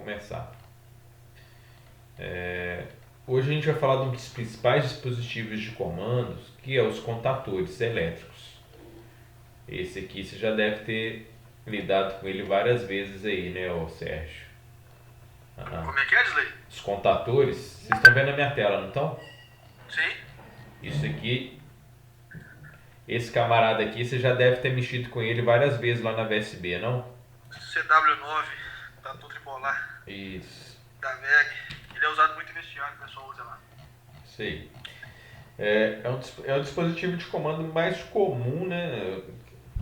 começar. Hoje a gente vai falar de um dos principais dispositivos de comandos, que é os contatores elétricos. Esse aqui você já deve ter lidado com ele várias vezes aí, né, ô Sérgio? Como é que é, Disley? Os contatores, vocês estão vendo na minha tela, não estão? Sim. Isso aqui, esse camarada aqui, você já deve ter mexido com ele várias vezes lá na VSB, não? CW9, Tatu Tripolar, Isso, da VEG. Ele é usado muito em vestiário, o pessoal usa lá. isso aí. É o dispositivo de comando mais comum, né?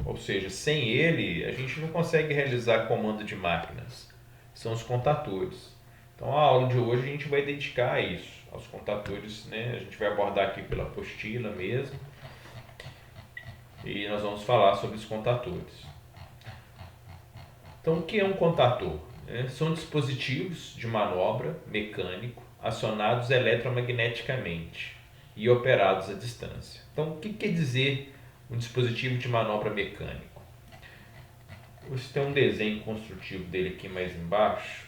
Ou seja, sem ele a gente não consegue realizar comando de máquinas. São os contatores. Então a aula de hoje a gente vai dedicar a isso, aos contatores, né? A gente vai abordar aqui pela apostila mesmo. E nós vamos falar sobre os contatores. Então o que é um contator? São dispositivos de manobra mecânico acionados eletromagneticamente e operados à distância. Então o que quer dizer um dispositivo de manobra mecânico? Você tem um desenho construtivo dele aqui mais embaixo.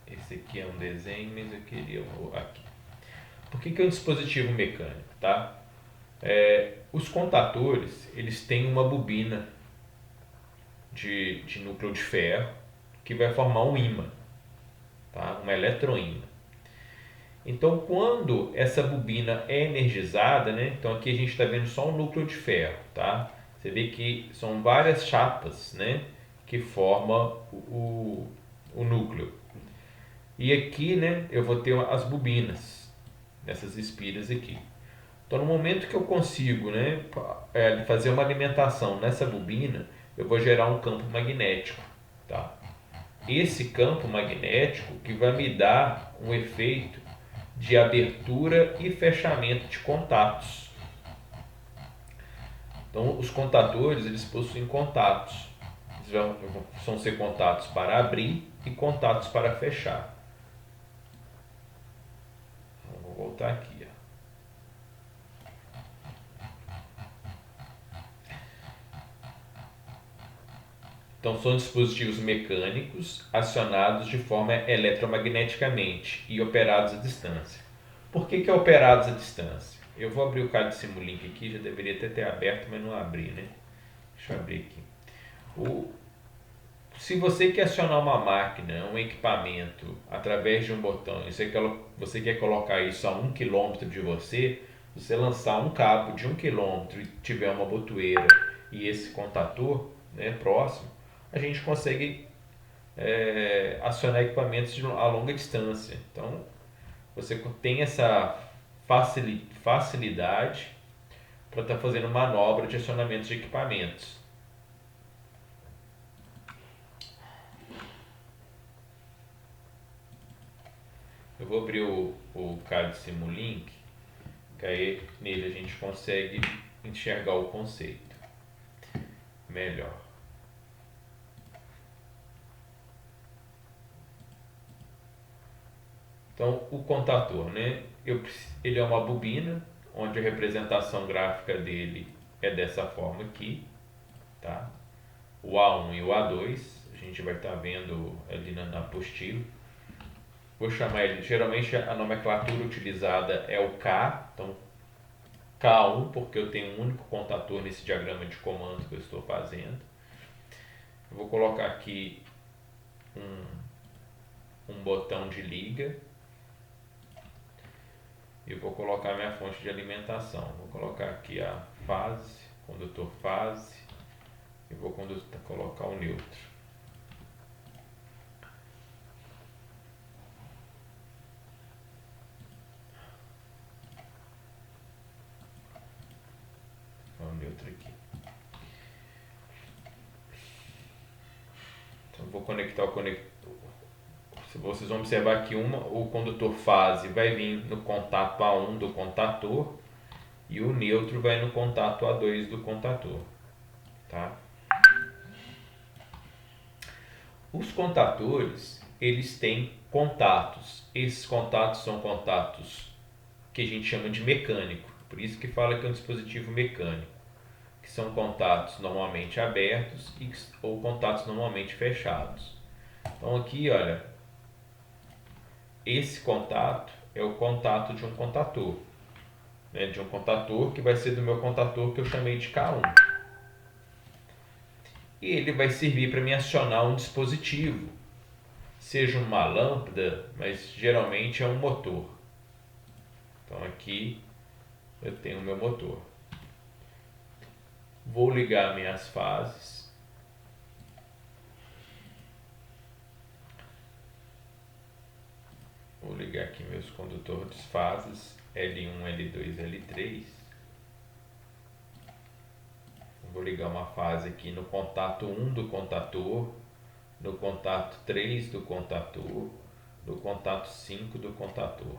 Esse aqui é um desenho, mas eu queria aqui. Por que é um dispositivo mecânico, tá? Os contatores, eles têm uma bobina de núcleo de ferro que vai formar um ímã, tá? Uma eletroímã. Então, quando essa bobina é energizada, né? Então aqui a gente está vendo só um núcleo de ferro, tá? Você vê que são várias chapas, né? Que formam o núcleo. E aqui, né? Eu vou ter as bobinas, nessas espiras aqui. Então, no momento que eu consigo, né? Fazer uma alimentação nessa bobina, eu vou gerar um campo magnético, tá? Esse campo magnético que vai me dar um efeito de abertura e fechamento de contatos. Então, os contatores, eles possuem contatos. Eles vão ser contatos para abrir e contatos para fechar. Então, vou voltar aqui. Então, são dispositivos mecânicos acionados de forma eletromagneticamente e operados à distância. Por que é operados à distância? Eu vou abrir o CAD Simulink aqui, já deveria ter aberto, mas não abri, né? Deixa eu abrir aqui. Se você quer acionar uma máquina, um equipamento, através de um botão, e você quer colocar isso a 1 km de você, você lançar um cabo de 1 km e tiver uma botoeira e esse contator, né, próximo, a gente consegue acionar equipamentos a longa distância. Então, você tem essa facilidade para estar fazendo manobra de acionamento de equipamentos. Eu vou abrir o CAD Simulink, que aí nele a gente consegue enxergar o conceito melhor. Então, o contator, né? Ele é uma bobina, onde a representação gráfica dele é dessa forma aqui, tá? O A1 e o A2, a gente vai estar vendo ali na apostila. Vou chamar ele, geralmente a nomenclatura utilizada é o K, então K1, porque eu tenho um único contator nesse diagrama de comandos que eu estou fazendo. Eu vou colocar aqui um botão de liga e vou colocar minha fonte de alimentação. Vou colocar aqui a fase, condutor fase, e vou colocar o neutro. O neutro aqui. Então vou conectar o conector. Vocês vão observar que o condutor fase vai vir no contato A1 do contator e o neutro vai no contato A2 do contator, tá? Os contatores, eles têm contatos. Esses contatos são contatos que a gente chama de mecânico. Por isso que fala que é um dispositivo mecânico. que são contatos normalmente abertos ou contatos normalmente fechados. Então aqui, olha, esse contato é o contato de um contator, né, de um contator que vai ser do meu contator que eu chamei de K1. E ele vai servir para me acionar um dispositivo, seja uma lâmpada, mas geralmente é um motor. Então aqui eu tenho o meu motor. Vou ligar minhas fases. Vou ligar aqui meus condutores de fases L1, L2, L3. Vou ligar uma fase aqui no contato 1 do contator, no contato 3 do contator, no contato 5 do contator.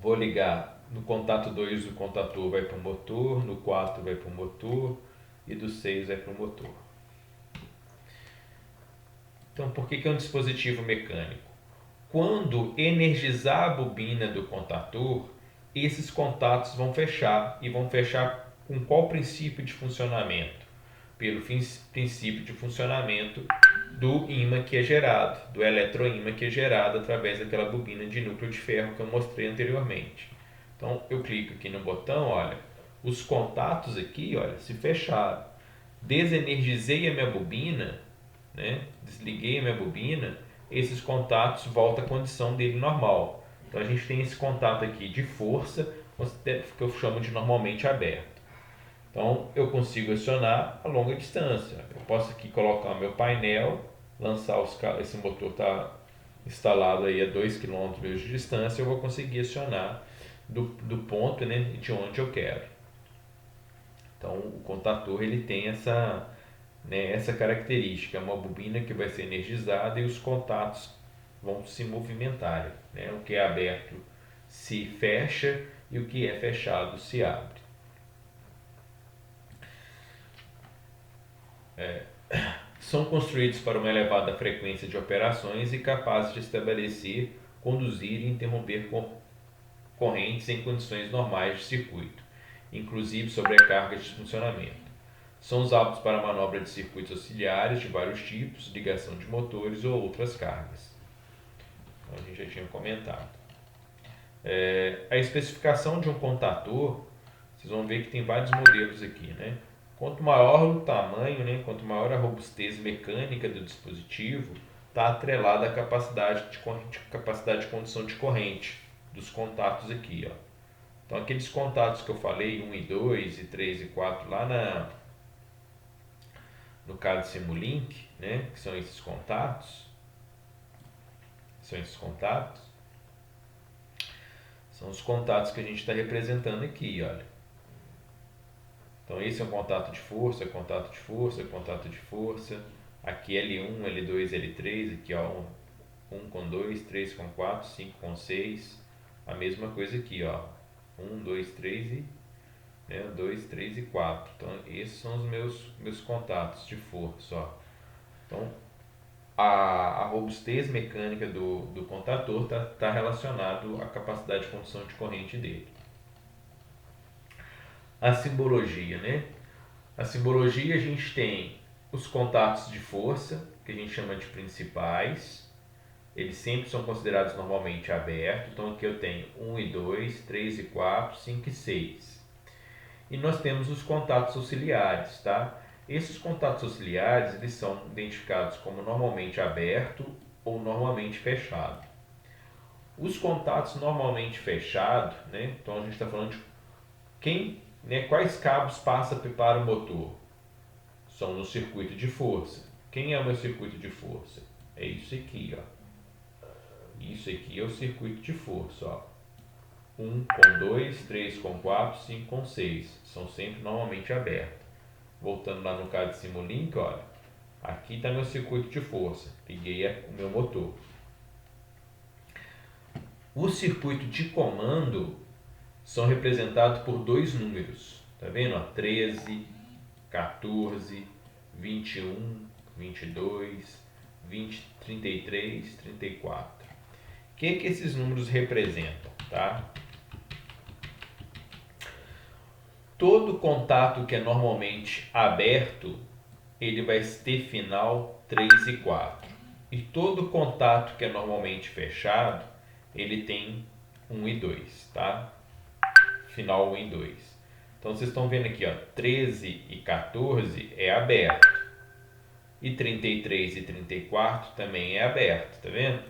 Vou ligar no contato 2 do contator, vai para o motor, no 4 vai para o motor e do 6 vai para o motor. Então, por que é um dispositivo mecânico? Quando energizar a bobina do contator, esses contatos vão fechar. E vão fechar com qual princípio de funcionamento? Pelo princípio de funcionamento do ímã que é gerado, do eletroímã que é gerado através daquela bobina de núcleo de ferro que eu mostrei anteriormente. Então eu clico aqui no botão, olha, os contatos aqui, olha, se fecharam. Desenergizei a minha bobina, né? Desliguei a minha bobina, esses contatos voltam à condição dele normal. Então a gente tem esse contato aqui de força, que eu chamo de normalmente aberto. Então eu consigo acionar a longa distância. Eu posso aqui colocar o meu painel, lançar esse motor está instalado aí a 2 km de distância, eu vou conseguir acionar do ponto, né, de onde eu quero. Então o contator ele tem essa, né, essa característica, é uma bobina que vai ser energizada e os contatos vão se movimentar, né? O que é aberto se fecha e o que é fechado se abre. São construídos para uma elevada frequência de operações e capazes de estabelecer, conduzir e interromper correntes em condições normais de circuito, inclusive sobrecargas de funcionamento. São usados para manobra de circuitos auxiliares de vários tipos, ligação de motores ou outras cargas. Então, a gente já tinha comentado. A especificação de um contator, vocês vão ver que tem vários modelos aqui, né? Quanto maior o tamanho, né, quanto maior a robustez mecânica do dispositivo, está atrelada à capacidade de condução de corrente dos contatos aqui. Ó. Então aqueles contatos que eu falei, 1 e 2, e 3 e 4, lá no caso de Simulink, né, que são esses contatos, são os contatos que a gente está representando aqui, olha. Então esse é um contato de força, contato de força, contato de força. Aqui L1, L2, L3, aqui ó, 1 com 2, 3 com 4, 5 com 6. A mesma coisa aqui, ó. 1, 2, 3 e 2, 3 e 4. Então esses são os meus contatos de força, ó. Então a robustez mecânica do contator está relacionado à capacidade de condução de corrente dele. A simbologia, né? A simbologia a gente tem os contatos de força, que a gente chama de principais. Eles sempre são considerados normalmente abertos. Então aqui eu tenho 1 e 2, 3 e 4, 5 e 6. E nós temos os contatos auxiliares, tá? Esses contatos auxiliares, eles são identificados como normalmente aberto ou normalmente fechado. Os contatos normalmente fechados, né? Então a gente está falando de quais cabos passa para o motor? São no circuito de força. Quem é o meu circuito de força? É isso aqui, ó. Isso aqui é o circuito de força, ó. 1 com 2, 3 com 4, 5 com 6. São sempre normalmente abertos. Voltando lá no caso de Simulink, olha. Aqui está meu circuito de força. Liguei o meu motor. O circuito de comando são representados por dois números. Tá vendo? Ó, 13, 14, 21, 22, 20, 33, 34. O que esses números representam? Tá? Todo contato que é normalmente aberto, ele vai ter final 3 e 4. E todo contato que é normalmente fechado, ele tem 1 e 2, tá? Final 1 e 2. Então vocês estão vendo aqui, ó, 13 e 14 é aberto. E 33 e 34 também é aberto, tá vendo?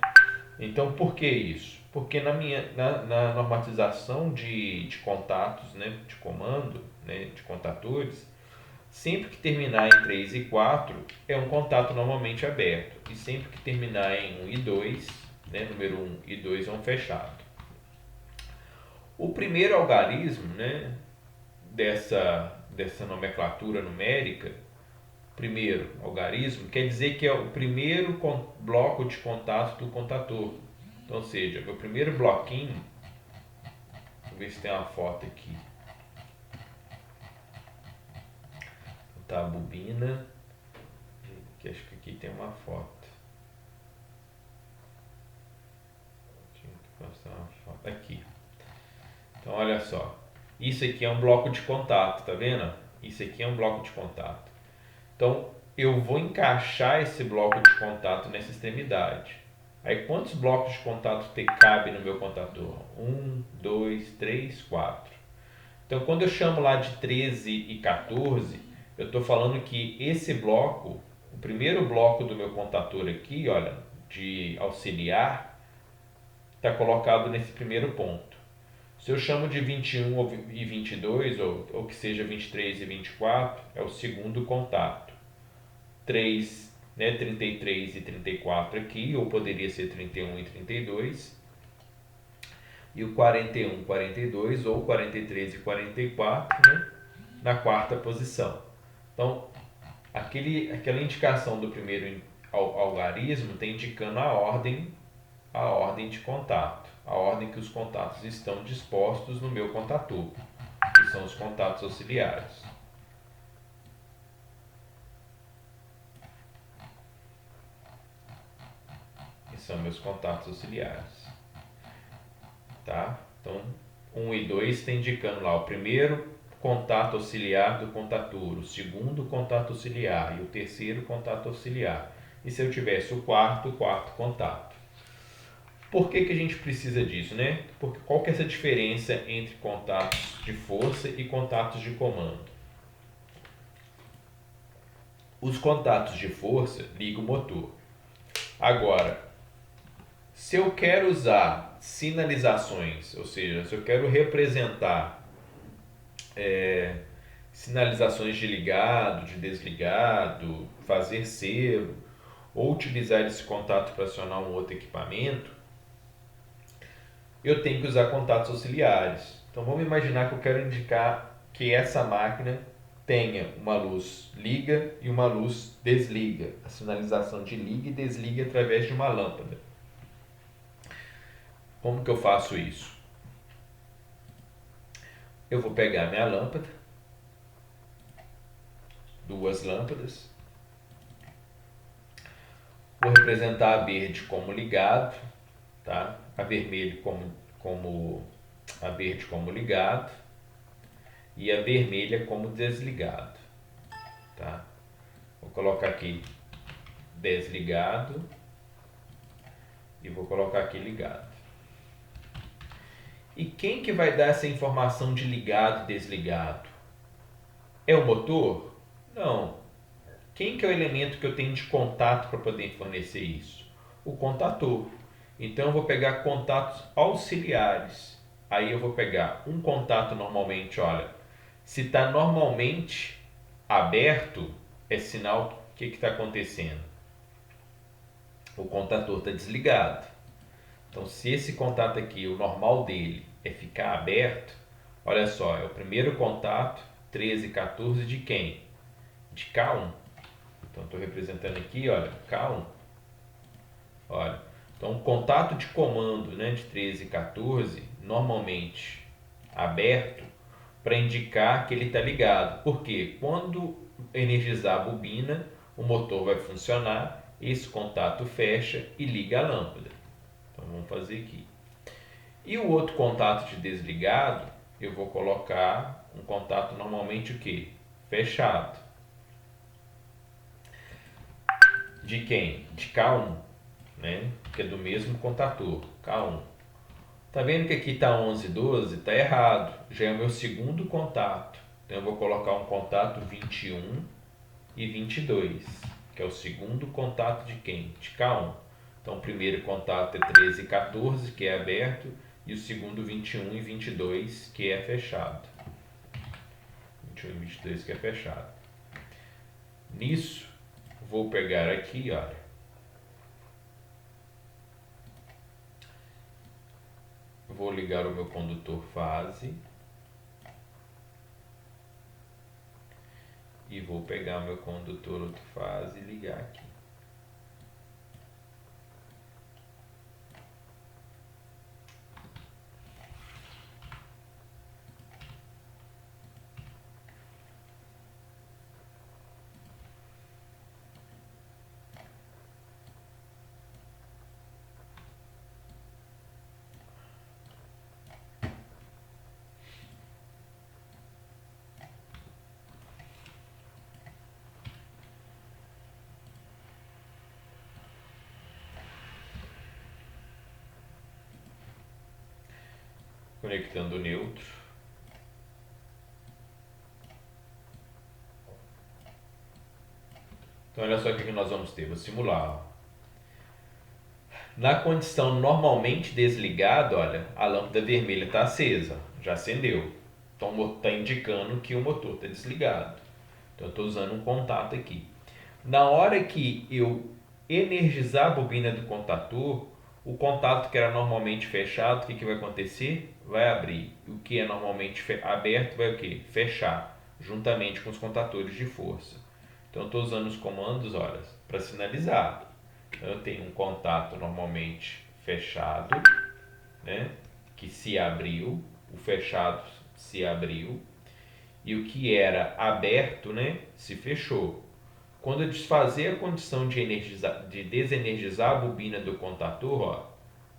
Então por que isso? Porque na normatização de contatos, né, de comando, né, de contatores, sempre que terminar em 3 e 4 é um contato normalmente aberto. E sempre que terminar em 1 e 2, né, número 1 e 2 é um fechado. O primeiro algarismo, né, dessa nomenclatura numérica, primeiro algarismo, quer dizer que é o primeiro bloco de contato do contator. Então, ou seja, meu primeiro bloquinho, vou ver se tem uma foto aqui. Tá, a bobina, que acho que aqui tem uma foto. Tinha que mostrar uma foto aqui. Então, olha só. Isso aqui é um bloco de contato, tá vendo? Isso aqui é um bloco de contato. Então, eu vou encaixar esse bloco de contato nessa extremidade. Aí, quantos blocos de contato cabe no meu contator? 1, 2, 3, 4. Então, quando eu chamo lá de 13 e 14, eu estou falando que esse bloco, o primeiro bloco do meu contator aqui, olha, de auxiliar, está colocado nesse primeiro ponto. Se eu chamo de 21 e 22, ou que seja 23 e 24, é o segundo contato. 3, né, 33 e 34 aqui, ou poderia ser 31 e 32. E o 41, 42 ou 43 e 44, né, na quarta posição. Então, aquela indicação do primeiro algarismo está indicando a ordem de contato, a ordem que os contatos estão dispostos no meu contator, que são os contatos auxiliares. Que são meus contatos auxiliares. Tá? Então, 1 e 2 está indicando lá o primeiro contato auxiliar do contator, o segundo contato auxiliar e o terceiro contato auxiliar. E se eu tivesse o quarto contato. Por que a gente precisa disso, né? Porque qual que é essa diferença entre contatos de força e contatos de comando? Os contatos de força ligam o motor. Agora, se eu quero usar sinalizações, ou seja, se eu quero representar sinalizações de ligado, de desligado, fazer selo, ou utilizar esse contato para acionar um outro equipamento, eu tenho que usar contatos auxiliares. Então vamos imaginar que eu quero indicar que essa máquina tenha uma luz liga e uma luz desliga, a sinalização de liga e desliga através de uma lâmpada. Como que eu faço isso? Eu vou pegar minha lâmpada, duas lâmpadas, vou representar a verde como ligado, tá? A vermelho a verde como ligado e a vermelha como desligado, tá? Vou colocar aqui desligado e vou colocar aqui ligado. E quem que vai dar essa informação de ligado e desligado? É o motor? Não. Quem que é o elemento que eu tenho de contato para poder fornecer isso? O contator. Então eu vou pegar contatos auxiliares. Aí eu vou pegar um contato normalmente, olha, se está normalmente aberto, é sinal que está acontecendo. O contator está desligado. Então, se esse contato aqui, o normal dele é ficar aberto, olha só, é o primeiro contato, 13 e 14 de quem? De K1. Então, estou representando aqui, olha, K1. Olha, então, o contato de comando, né, de 13 e 14, normalmente aberto, para indicar que ele está ligado. Porque quando energizar a bobina, o motor vai funcionar, esse contato fecha e liga a lâmpada. Então vamos fazer aqui. E o outro contato de desligado eu vou colocar um contato normalmente o quê? Fechado. De quem? De K1, né? Que é do mesmo contator, K1. Tá vendo que aqui está 11, 12? Tá errado. Já é o meu segundo contato. Então eu vou colocar um contato 21 e 22, que é o segundo contato de quem? De K1. Então o primeiro contato é 13 e 14, que é aberto, e o segundo 21 e 22, que é fechado. 21 e 22, que é fechado. Nisso, vou pegar aqui, olha. Vou ligar o meu condutor fase. E vou pegar meu condutor outra fase e ligar aqui. Conectando o neutro. Então olha só o que nós vamos ter. Vou simular. Na condição normalmente desligado, olha, a lâmpada vermelha está acesa, já acendeu. Então está indicando que o motor está desligado. Então eu estou usando um contato aqui. Na hora que eu energizar a bobina do contator, o contato que era normalmente fechado, o que vai acontecer? Vai abrir. O que é normalmente aberto vai o quê? Fechar, juntamente com os contatores de força. Então eu estou usando os comandos, olha, para sinalizar. Então eu tenho um contato normalmente fechado, né, que se abriu, o fechado se abriu, e o que era aberto, né, se fechou. Quando eu desfazer a condição de desenergizar a bobina do contator, ó,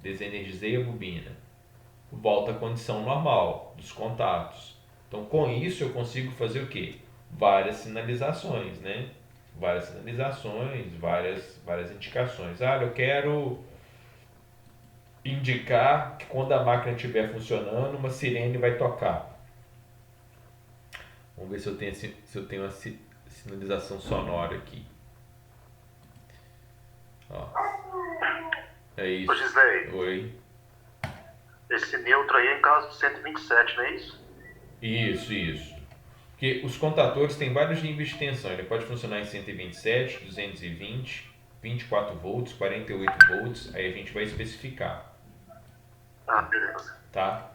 desenergizei a bobina, volta à condição normal dos contatos. Então, com isso eu consigo fazer o quê? Várias sinalizações, né? Várias sinalizações, várias indicações. Ah, eu quero indicar que quando a máquina estiver funcionando, uma sirene vai tocar. Vamos ver se eu tenho uma sinalização sonora aqui. Ó. É isso. Ô Gisley, Oi. esse neutro aí é em caso de 127, não é isso? Isso. Porque os contatores têm vários níveis de tensão. Ele pode funcionar em 127, 220, 24 volts, 48 volts. Aí a gente vai especificar. Ah, beleza. Tá?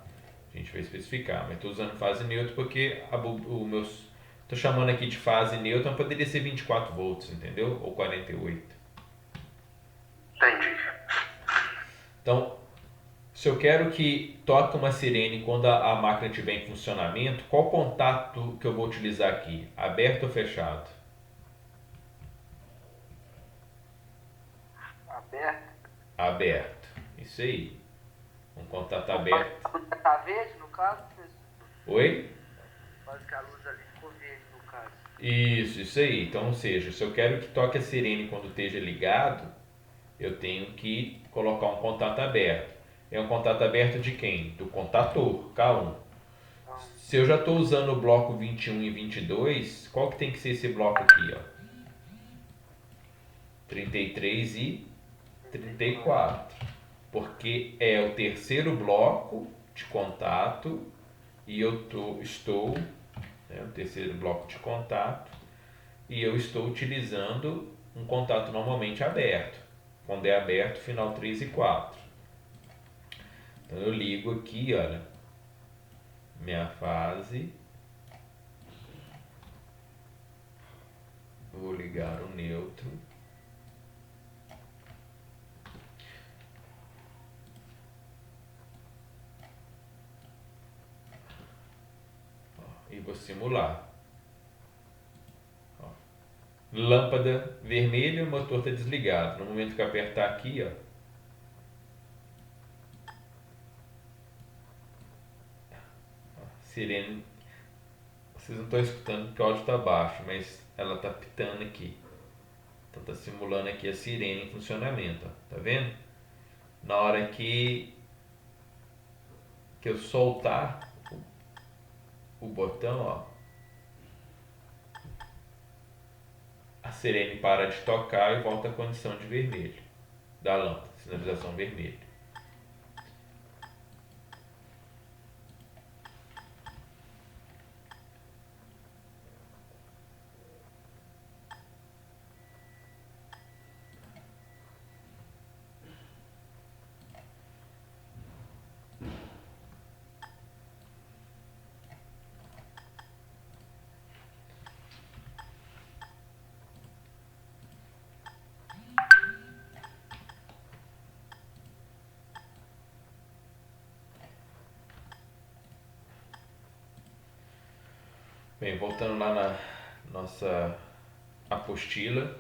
A gente vai especificar. Mas estou usando fase neutra porque o meu... Estou chamando aqui de fase neutra, poderia ser 24 volts, entendeu? Ou 48. Entendi. Então, se eu quero que toque uma sirene quando a máquina estiver em funcionamento, qual contato que eu vou utilizar aqui? Aberto ou fechado? Aberto. Aberto. Isso aí. Um contato aberto. A luz tá verde, no caso, professor? Oi? Quase que a luz ali ficou verde, no caso. Isso aí. Então, ou seja, se eu quero que toque a sirene quando esteja ligado, eu tenho que colocar um contato aberto. É um contato aberto de quem? Do contator, K1. Se eu já estou usando o bloco 21 e 22, qual que tem que ser esse bloco aqui? Ó? 33 e 34. Porque é o terceiro bloco de contato e eu estou, né, o terceiro bloco de contato, e eu estou utilizando um contato normalmente aberto. Quando é aberto, final 3 e 4. Então eu ligo aqui, olha, minha fase. Vou ligar o neutro. E vou simular. Ó. Lâmpada vermelha, o motor está desligado. No momento que eu apertar aqui, ó, Sirene, vocês não estão escutando porque o áudio está baixo, mas ela está pitando aqui. Então está simulando aqui a sirene em funcionamento, ó. Tá vendo? Na hora que eu soltar o botão, ó, a sirene para de tocar e volta à condição de vermelho da lâmpada, sinalização vermelha. Bem, voltando lá na nossa apostila.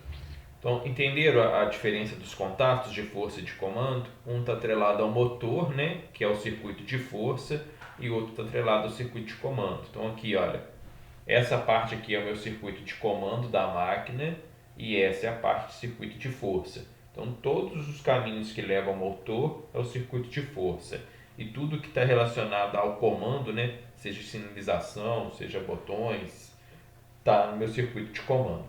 Então, entenderam a diferença dos contatos de força e de comando? Um está atrelado ao motor, né, que é o circuito de força, e o outro está atrelado ao circuito de comando. Então, aqui, olha, essa parte aqui é o meu circuito de comando da máquina e essa é a parte de circuito de força. Então, todos os caminhos que levam ao motor é o circuito de força. E tudo que está relacionado ao comando, né, seja sinalização, seja botões, está no meu circuito de comando.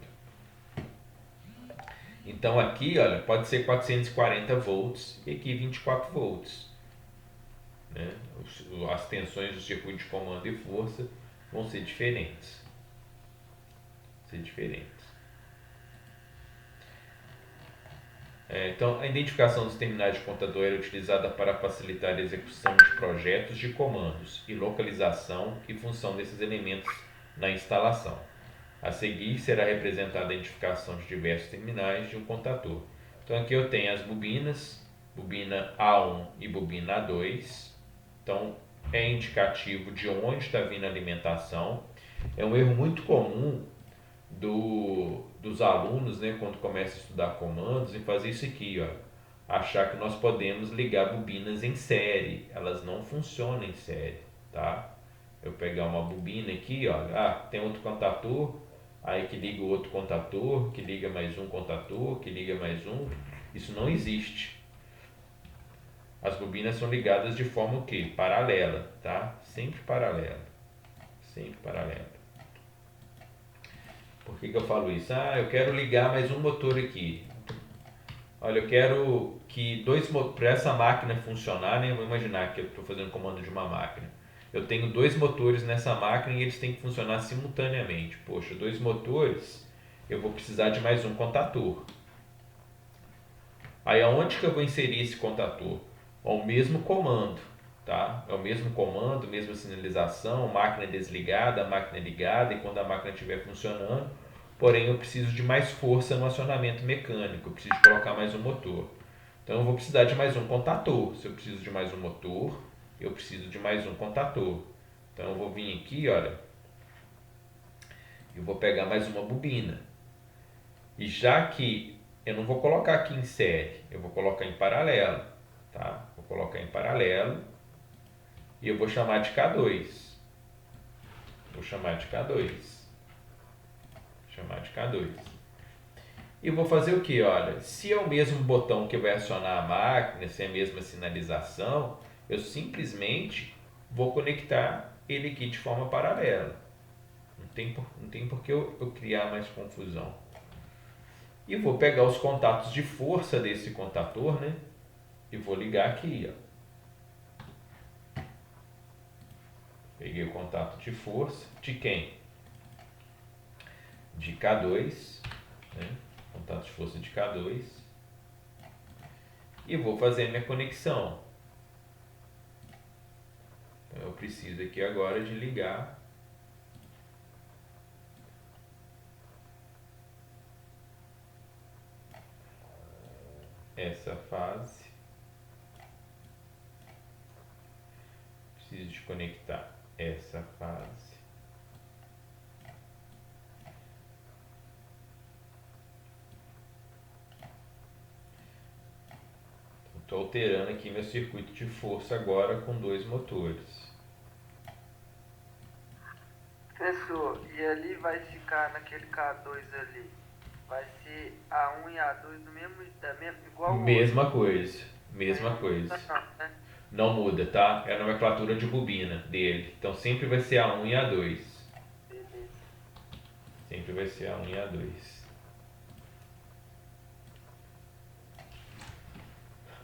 Então aqui, olha, pode ser 440 volts e aqui 24 volts. Né? As tensões do circuito de comando e força vão ser diferentes. Então, a identificação dos terminais de contador era utilizada para facilitar a execução de projetos de comandos e localização e função desses elementos na instalação. A seguir, será representada a identificação de diversos terminais de um contador. Então, aqui eu tenho as bobinas, bobina A1 e bobina A2. Então, é indicativo de onde está vindo a alimentação. É um erro muito comum dos alunos, né, quando começam a estudar comandos, em fazer isso aqui, ó, achar que nós podemos ligar bobinas em série. Elas não funcionam em série, tá? Eu pegar uma bobina aqui, ó, tem outro contador, aí que liga o outro contador, que liga mais um contador, que liga mais um. Isso não existe. As bobinas são ligadas de forma o quê? Paralela, tá? Sempre paralela. Sempre paralela. Por que eu falo isso? Eu quero ligar mais um motor aqui. Olha, eu quero que para essa máquina funcionar, né? Vou imaginar que eu estou fazendo comando de uma máquina. Eu tenho 2 motores nessa máquina e eles têm que funcionar simultaneamente. Poxa, 2 motores, eu vou precisar de mais um contador. Aí aonde que eu vou inserir esse contador? É o mesmo comando, tá? É o mesmo comando, mesma sinalização, máquina desligada, máquina ligada, e quando a máquina estiver funcionando, porém eu preciso de mais força no acionamento mecânico, eu preciso colocar mais um motor. Então eu vou precisar de mais um contador. Se eu preciso de mais um motor, eu preciso de mais um contador. Então eu vou vir aqui, olha, eu vou pegar mais uma bobina. E já que eu não vou colocar aqui em série, eu vou colocar em paralelo, tá? Vou colocar em paralelo e eu vou chamar de K2. Vou chamar de K2. Chamar de K2. E vou fazer o que? Olha, se é o mesmo botão que vai acionar a máquina, se é a mesma sinalização, eu simplesmente vou conectar ele aqui de forma paralela. Não tem por que eu criar mais confusão. E vou pegar os contatos de força desse contador, né? E vou ligar aqui, ó. Peguei o contato de força de quem? De K2, né? Contato de força de K2. E vou fazer a minha conexão. Então eu preciso aqui agora de ligar essa fase. Preciso de conectar essa fase. Estou alterando aqui meu circuito de força agora com 2 motores. Professor, e ali vai ficar naquele K2 ali? Vai ser A1 e A2 do mesmo, igual o outro? Mesma coisa, Aí mesma não coisa. muda não, né? Não muda, tá? É a nomenclatura de bobina dele. Então sempre vai ser A1 e A2. Beleza. Sempre vai ser A1 e A2.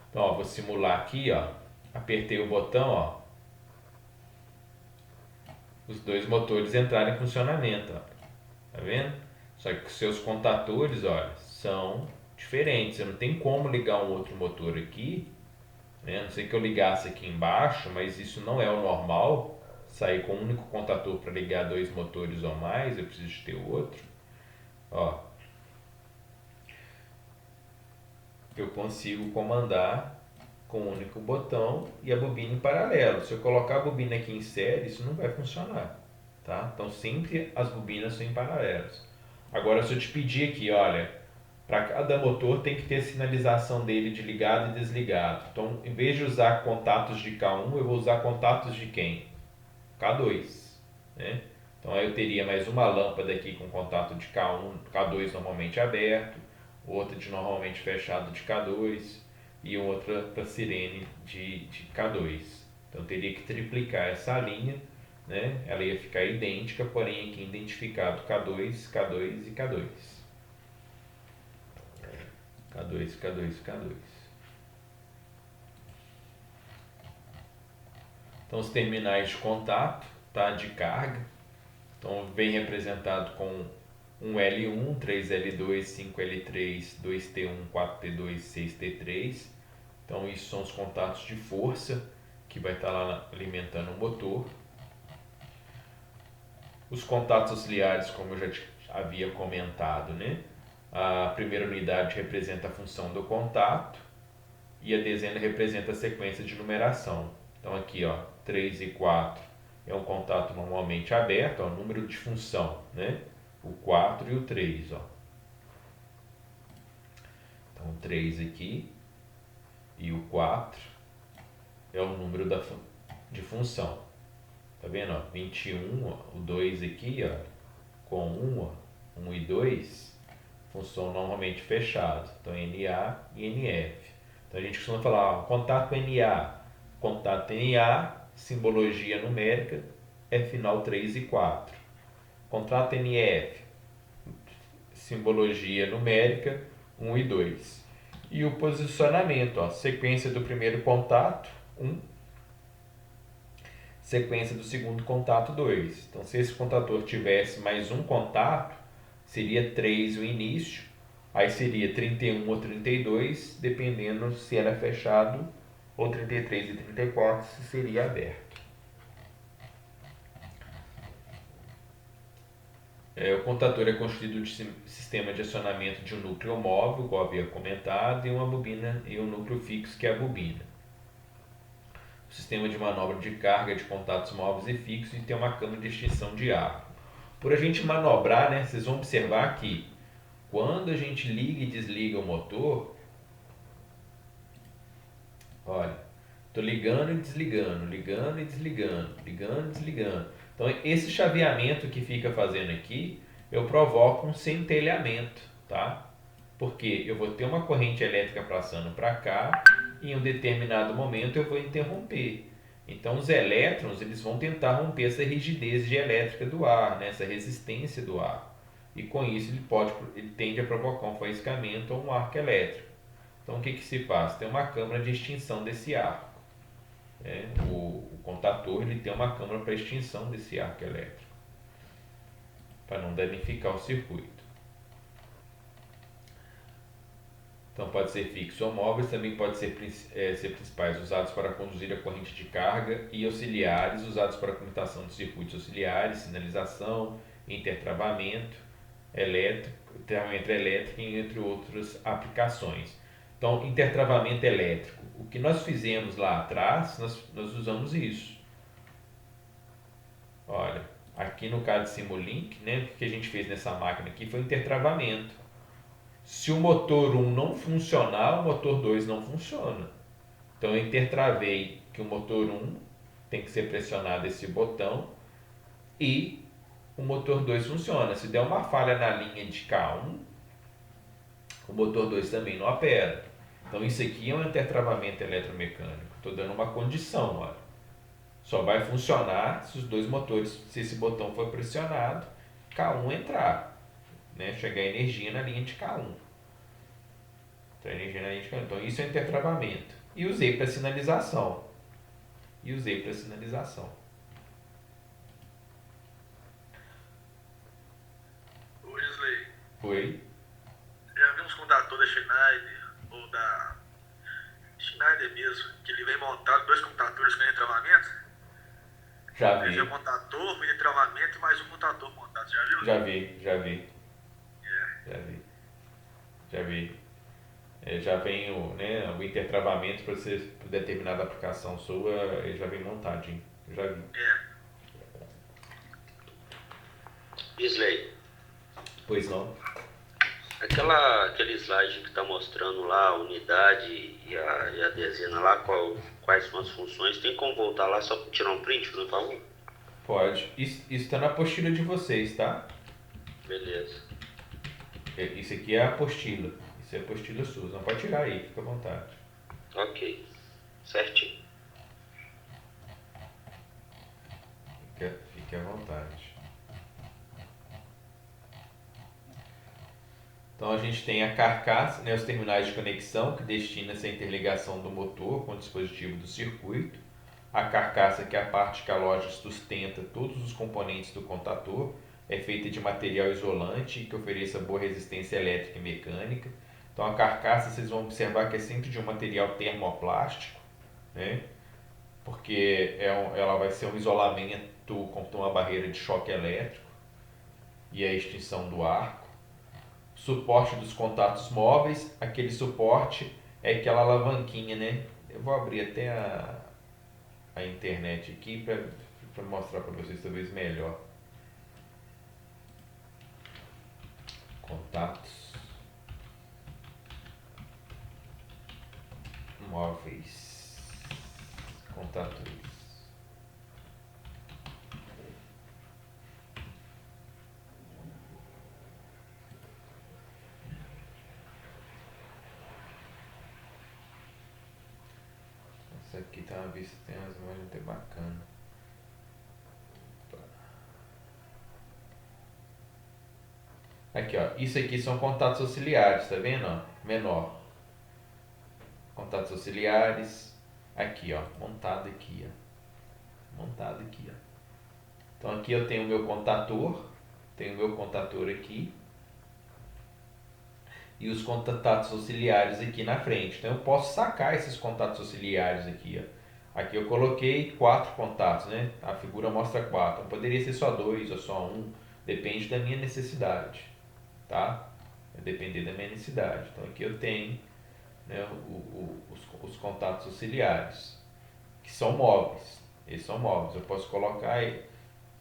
Então, ó, vou simular aqui, ó. Apertei o botão, ó. Os dois motores entraram em funcionamento, ó. Tá vendo? Só que os seus contatores, olha, são diferentes. Eu não tem como ligar um outro motor aqui, né? A não sei que eu ligasse aqui embaixo, mas isso não é o normal. Sair com um único contator para ligar dois motores ou mais, eu preciso ter outro. Ó, eu consigo comandar com um único botão e a bobina em paralelo. Se eu colocar a bobina aqui em série, isso não vai funcionar, tá? Então sempre as bobinas são em paralelos. Agora, se eu te pedir aqui, olha, para cada motor tem que ter a sinalização dele de ligado e desligado. Então, em vez de usar contatos de K1, eu vou usar contatos de quem? K2, né? Então aí eu teria mais uma lâmpada aqui com contato de K1, K2 normalmente aberto, outra de normalmente fechado de K2 e outra para sirene de K2. Então eu teria que triplicar essa linha, né? Ela ia ficar idêntica, porém aqui identificado K2, K2 e K2. K2, K2, K2. Então os terminais de contato, tá, de carga, então vem representado com um L1, 3L2, 5L3, 2T1, 4T2, 6T3. Então isso são os contatos de força que vai estar lá alimentando o motor. Os contatos auxiliares, como eu já havia comentado, né? A primeira unidade representa a função do contato e a dezena representa a sequência de numeração. Então aqui, ó, 3 e 4 é um contato normalmente aberto, ó, número de função, né? O 4 e o 3, ó. Então 3 aqui e o 4 é o número de função. Tá vendo, ó? 21, ó, o 2 aqui, ó, com 1, ó, 1 e 2, função normalmente fechado. Então NA e NF. Então a gente costuma falar, ó, contato NA, contato NA, simbologia numérica, é final 3 e 4. Contato NF, simbologia numérica 1 e 2. E o posicionamento, ó, sequência do primeiro contato, 1, sequência do segundo contato, 2. Então, se esse contator tivesse mais um contato, seria 3 o início, aí seria 31 ou 32, dependendo se era fechado, ou 33 e 34 se seria aberto. O contador é constituído de sistema de acionamento de um núcleo móvel, como havia comentado, e uma bobina e um núcleo fixo, que é a bobina. O sistema de manobra de carga de contatos móveis e fixos e tem uma câmara de extinção de ar. Por a gente manobrar, né, vocês vão observar que quando a gente liga e desliga o motor, olha, estou ligando e desligando, ligando e desligando, ligando e desligando. Então, esse chaveamento que fica fazendo aqui, eu provoco um centelhamento, tá? Porque eu vou ter uma corrente elétrica passando para cá e em um determinado momento eu vou interromper. Então, os elétrons eles vão tentar romper essa rigidez elétrica do ar, né? Essa resistência do ar. E com isso ele tende a provocar um faiscamento ou um arco elétrico. Então, o que se faz? Tem uma câmara de extinção desse arco. O contator ele tem uma câmara para extinção desse arco elétrico, para não danificar o circuito. Então pode ser fixo ou móveis, também pode ser principais usados para conduzir a corrente de carga e auxiliares usados para a comutação de circuitos auxiliares, sinalização, intertravamento elétrico, travamento elétrico e entre outras aplicações. Então, intertravamento elétrico. O que nós fizemos lá atrás, nós usamos isso. Olha, aqui no caso de Simulink, né, o que a gente fez nessa máquina aqui foi intertravamento. Se o motor 1 não funcionar, o motor 2 não funciona. Então eu intertravei que o motor 1 tem que ser pressionado esse botão e o motor 2 funciona. Se der uma falha na linha de K1, o motor 2 também não opera. Então isso aqui é um intertravamento eletromecânico. Estou dando uma condição, olha. Só vai funcionar se os dois motores, se esse botão for pressionado, K1 entrar, né? Chegar energia na linha de K1. Entrar energia na linha de K1. Então isso é intertravamento. E usei para sinalização. Ô, Gisley, Foi? já vi uns contatores da Schneider, ou da Schneider mesmo, que ele vem montado, 2 computadores com entravamento. Já Ele vi. é um contador, mini travamento e mais um contador montado, já viu? Já vi. É. Já vi. Já vem o intertravamento para você para determinada aplicação sua, ele já vem montadinho. Eu já vi. Isley, Pois não? aquele slide que está mostrando lá a unidade e a dezena lá, quais são as funções, tem como voltar lá só para tirar um print, por favor? Pode. Isso está na apostila de vocês, tá? Beleza. Isso aqui é a apostila. Isso é a apostila sua. Não pode tirar aí, fica à vontade. Ok. Certinho. Fique à vontade. Então a gente tem a carcaça, né, os terminais de conexão que destina essa interligação do motor com o dispositivo do circuito. A carcaça, que é a parte que a loja sustenta todos os componentes do contator, é feita de material isolante que ofereça boa resistência elétrica e mecânica. Então a carcaça, vocês vão observar que é sempre de um material termoplástico, né? Porque ela vai ser um isolamento contra uma barreira de choque elétrico e a extinção do arco. Suporte dos contatos móveis, aquele suporte é aquela alavanquinha, né? Eu vou abrir até a internet aqui para mostrar para vocês talvez melhor. Contatos móveis, contatores. Essa aqui tá uma vista, tem umas imagens até bacanas. Aqui, ó, isso aqui são contatos auxiliares, tá vendo? Ó? Menor. Contatos auxiliares. Aqui, ó, montado aqui, ó. Então aqui eu tenho o meu contator, aqui e os contatos auxiliares aqui na frente. Então eu posso sacar esses contatos auxiliares aqui, ó. Aqui eu coloquei 4 contatos, né? A figura mostra 4. Então, poderia ser só 2 ou só 1, depende da minha necessidade, tá? Vai depender da minha necessidade. Então aqui eu tenho, né, os contatos auxiliares, que são móveis. Eles são móveis. Eu posso colocar e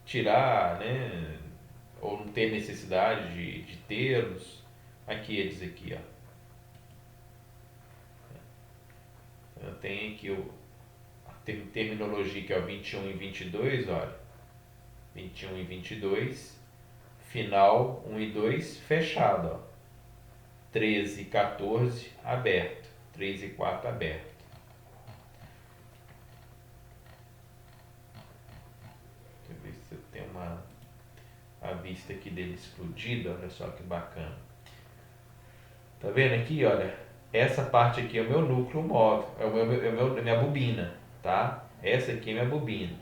tirar, né? Ou não ter necessidade de tê-los. Aqui eles aqui, ó. Eu tenho aqui a terminologia que é o 21 e 22, olha. 21 e 22. Final 1 e 2 fechado, ó. 13 e 14 aberto. 3 e 4 aberto. Deixa eu ver se eu tenho a vista aqui dele explodida. Olha só que bacana. Tá vendo aqui, olha? Essa parte aqui é o meu núcleo móvel, é a minha bobina, tá? Essa aqui é a minha bobina.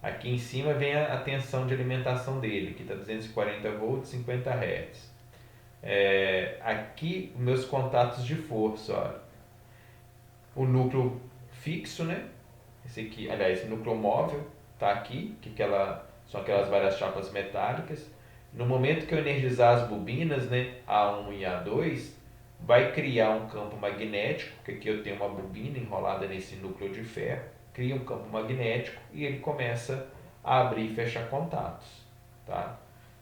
Aqui em cima vem a tensão de alimentação dele, que está 240 volts, 50 Hz. Aqui, meus contatos de força, olha. O núcleo fixo, né? Esse aqui, aliás, o núcleo móvel tá aqui, são aquelas várias chapas metálicas. No momento que eu energizar as bobinas, né, A1 e A2, vai criar um campo magnético, que aqui eu tenho uma bobina enrolada nesse núcleo de ferro, cria um campo magnético e ele começa a abrir e fechar contatos, tá?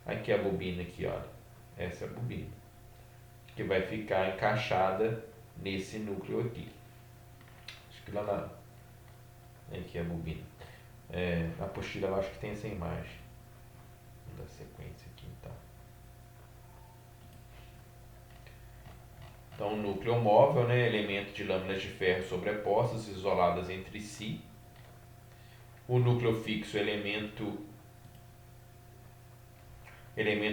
Aqui a bobina aqui, olha, essa é a bobina, que vai ficar encaixada nesse núcleo aqui. Acho que lá aqui é a bobina. Na apostila eu acho que tem essa imagem da sequência. Então, o núcleo móvel, né, elemento de lâminas de ferro sobrepostas, isoladas entre si. O núcleo fixo, elemento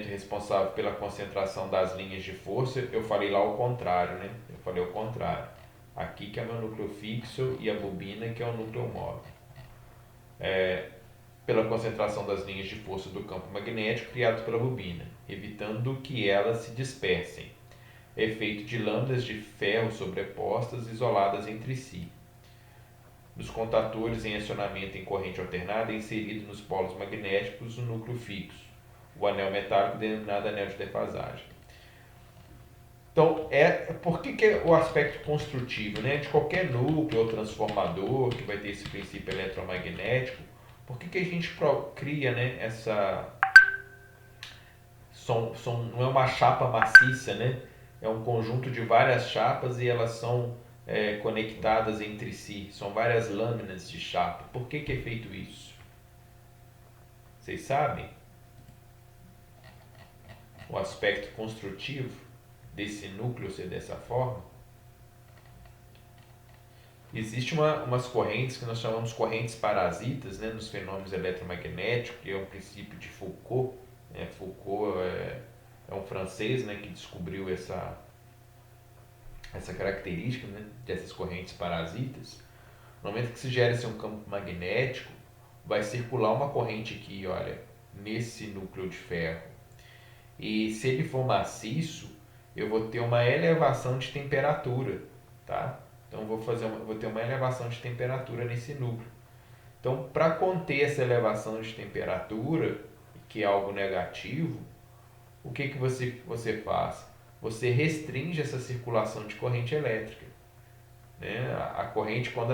responsável pela concentração das linhas de força. Eu falei lá o contrário, né? Eu falei o contrário. Aqui que é meu núcleo fixo e a bobina que é o núcleo móvel. Pela concentração das linhas de força do campo magnético criado pela bobina, evitando que elas se dispersem. Efeito de lâminas de ferro sobrepostas isoladas entre si. Dos contatores em acionamento em corrente alternada é inserido nos polos magnéticos o núcleo fixo, o anel metálico denominado anel de defasagem. Então, por que é o aspecto construtivo, né? De qualquer núcleo ou transformador que vai ter esse princípio eletromagnético, por que a gente cria, né, essa... não é uma chapa maciça, né? É um conjunto de várias chapas e elas são conectadas entre si. São várias lâminas de chapa. Por que é feito isso? Vocês sabem? O aspecto construtivo desse núcleo ser dessa forma? Existem umas correntes que nós chamamos correntes parasitas, né, nos fenômenos eletromagnéticos, que é um princípio de Foucault. Foucault é um francês, né, que descobriu essa característica, né, dessas correntes parasitas. No momento que se gera um campo magnético, vai circular uma corrente aqui, olha, nesse núcleo de ferro. E se ele for maciço, eu vou ter uma elevação de temperatura, tá? Então vou ter uma elevação de temperatura nesse núcleo. Então, para conter essa elevação de temperatura, que é algo negativo, o que você faz? Você restringe essa circulação de corrente elétrica, né? A corrente, quando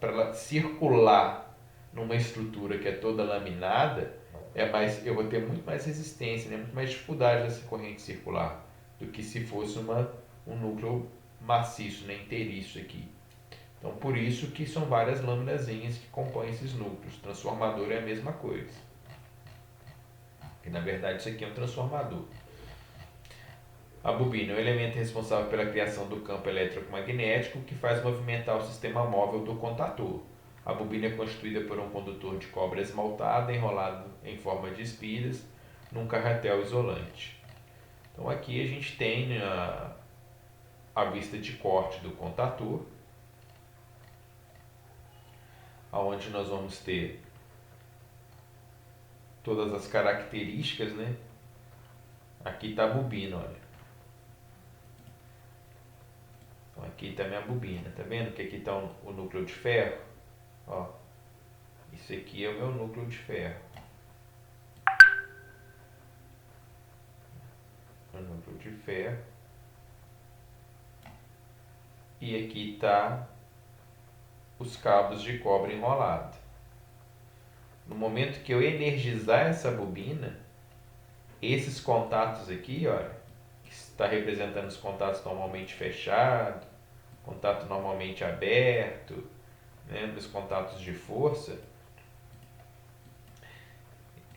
para ela circular numa estrutura que é toda laminada, eu vou ter muito mais resistência, né? Muito mais dificuldade dessa corrente circular do que se fosse um núcleo maciço, né? Inteiriço aqui. Então, por isso que são várias laminazinhas que compõem esses núcleos. Transformador é a mesma coisa. E, na verdade, isso aqui é um transformador. A bobina é o elemento responsável pela criação do campo eletromagnético que faz movimentar o sistema móvel do contator. A bobina é constituída por um condutor de cobre esmaltado enrolado em forma de espiras num carretel isolante. Então aqui a gente tem a vista de corte do contator, onde nós vamos ter todas as características, né? Aqui está a bobina, olha. Então aqui está a minha bobina, tá vendo que aqui está o núcleo de ferro? Ó, isso aqui é o meu núcleo de ferro. O núcleo de ferro. E aqui está os cabos de cobre enrolado. No momento que eu energizar essa bobina, esses contatos aqui, olha, que está representando os contatos normalmente fechados, contato normalmente aberto, né, dos contatos de força,